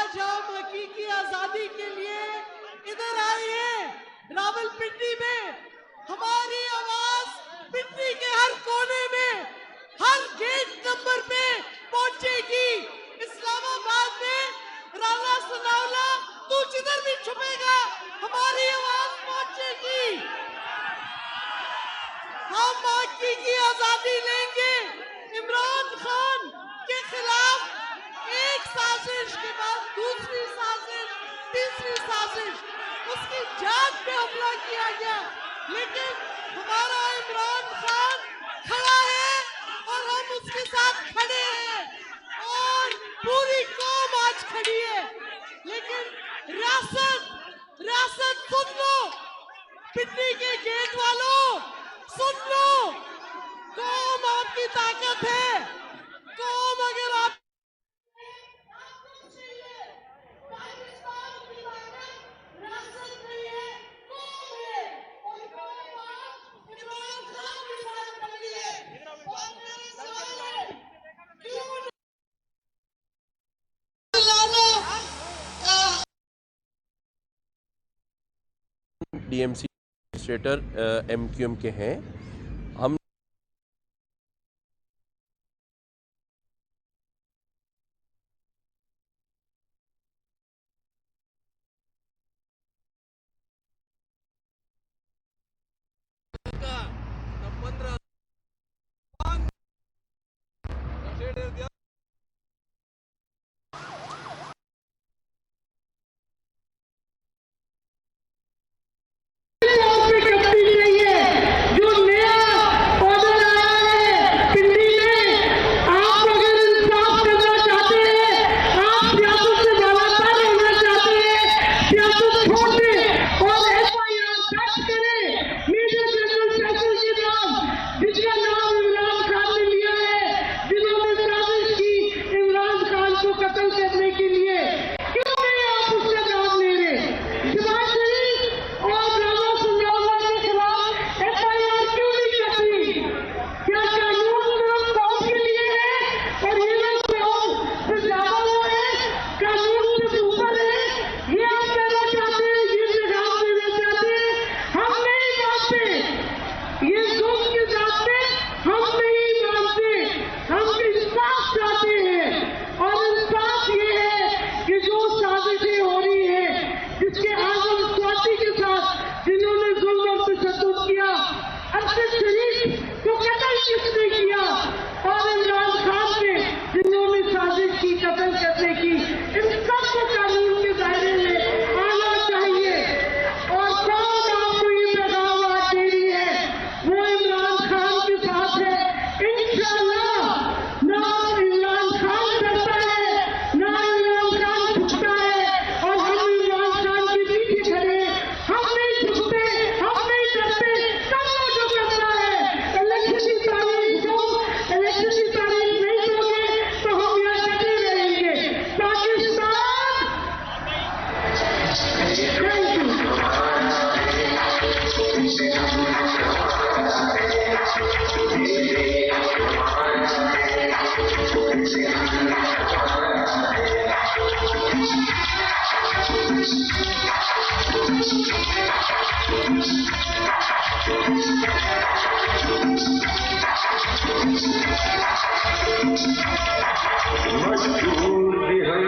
आज हम हकीकी आजादी के लिए इधर आए हैं रावलपिंडी में। हमारी आवाज पिंडी के हर कोने में, हर गेट नंबर पे पहुंचेगी। इस्लामाबाद में राणा सनाउल्लाह तू जिधर भी छुपेगा हमारी आवाज पहुंचेगी। हम हकीकी आजादी लेंगे। इमरान खान के खिलाफ एक साजिश के बाद दूसरी साजिश, तीसरी साजिश, उसकी जान पे हमला किया गया, लेकिन हमारा इमरान खान खड़ा है और हम उसके साथ खड़े हैं और पूरी कौम आज खड़ी है। लेकिन रियासत सुन लो, पिंडी के गेट वालों सुन लो, कौम आपकी ताकत है। कौम अगर आप डीएमसी एडमिनिस्ट्रेटर एमक्यूएम के हैं। हम मजबूर